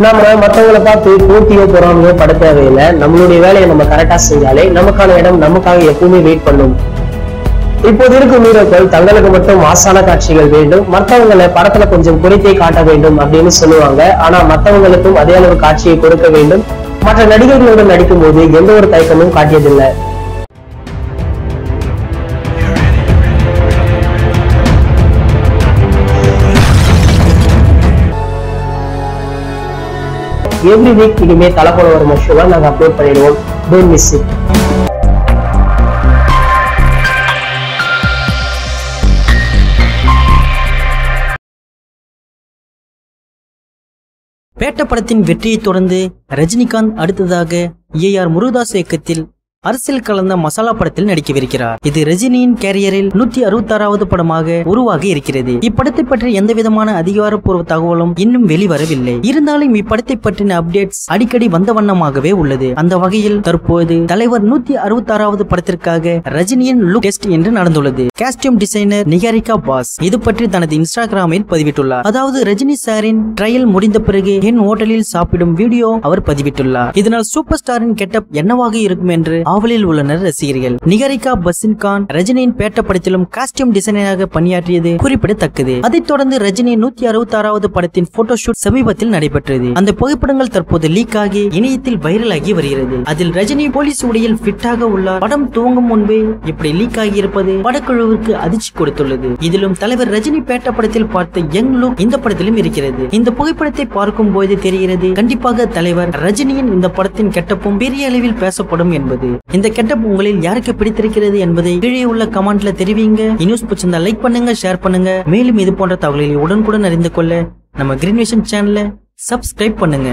நாம மத்தவங்களை பார்த்து போட்டியோ பொறாமையோ பட தேவையில்லை. நம்மளுடைய வேலையை நம்ம கரெக்டா செஞ்சாலே நமக்கான இடம் நமக்காக எப்பவுமே வெயிட் பண்ணும். இப்போது இருக்கும் ஹீரோக்கள் தங்களுக்கு மட்டும் மாசான காட்சிகள் வேண்டும், மற்றவங்களை படத்துல கொஞ்சம் குறைத்தே காட்ட வேண்டும் அப்படின்னு சொல்லுவாங்க. ஆனா மற்றவங்களுக்கும் அதே அளவு காட்சியை கொடுக்க வேண்டும். மற்ற நடிகர்களுடன் நடிக்கும் போது எந்த ஒரு தயக்கமும் காட்டியதில்லை. எவ்ரி வீக் இனிமே தலை போல வரும் ஷோவை நாங்க அப்லோட் பண்ணிடுவோம். Don't miss it. பேட்ட படத்தின் வெற்றியை தொடர்ந்து ரஜினிகாந்த் அடுத்ததாக ஏஆர் முருகதாஸ் இயக்கத்தில் அரசியல் கலந்த மசாலா படத்தில் நடிக்கவிருக்கிறார். இது ரஜினியின் கேரியரில் 166வது படமாக உருவாகி இருக்கிறது. இப்படத்தை பற்றி எந்த விதமான அதிகாரப்பூர்வ தகவலும் இன்னும் வெளிவரவில்லை. இருந்தாலும் இப்படத்தை பற்றின அப்டேட்ஸ் அடிக்கடி வந்த வண்ணமாகவே உள்ளது. அந்த வகையில் தற்போது தலைவர் 166வது படத்திற்காக ரஜினியின் லுக் டெஸ்ட் என்று நடந்துள்ளது. காஸ்டியூம் டிசைனர் நிகாரிகா பாஸ் இது பற்றி தனது இன்ஸ்டாகிராமில் பதிவிட்டுள்ளார். அதாவது ரஜினி சாரின் ட்ரையல் முடிந்த பிறகு என் ஹோட்டலில் சாப்பிடும் வீடியோ அவர் பதிவிட்டுள்ளார். இதனால் சூப்பர் ஸ்டாரின் கெட்டப் என்னவாக இருக்கும் என்று ஆவலில் உள்ளனர் ரசிகர்கள். நிகாரிகா பசின் கான் ரஜினியின் பேட்ட படத்திலும் காஸ்டியூம் டிசைனராக பணியாற்றியது குறிப்பிடத்தக்கது. அதைத் தொடர்ந்து ரஜினி 166வது படத்தின் போட்டோஷூட் சமீபத்தில் நடைபெற்றது. அந்த புகைப்படங்கள் தற்போது லீக் ஆகி இணையத்தில் வைரல் ஆகி வருகிறது. அதில் ரஜினி போலீஸ் உடையில் ஃபிட்டாக உள்ளார். படம் துவங்கும் முன்பே இப்படி லீக் ஆகி இருப்பது படக்குழுவிற்கு அதிர்ச்சி கொடுத்துள்ளது. இதிலும் தலைவர் ரஜினி பேட்ட படத்தில் பார்த்த யங் லுக் இந்த படத்திலும் இருக்கிறது. இந்த புகைப்படத்தை பார்க்கும் போது தெரிகிறது கண்டிப்பாக தலைவர் ரஜினியின் இந்த படத்தின் கெட்டப்பும் பெரிய அளவில் பேசப்படும் என்பது. இந்த கெட்டப் உங்களில் யாருக்கு பிடித்திருக்கிறது என்பதை கீழே உள்ள கமெண்ட்ல தெரிவிங்க. நியூஸ் பிடிச்சிருந்தா லைக் பண்ணுங்க, ஷேர் பண்ணுங்க. மேலும் இது போன்ற தகவல்களை உடனுக்குடன் அறிந்து கொள்ள நம்ம கிரீன் விஷன் சேனலை சப்ஸ்கிரைப் பண்ணுங்க.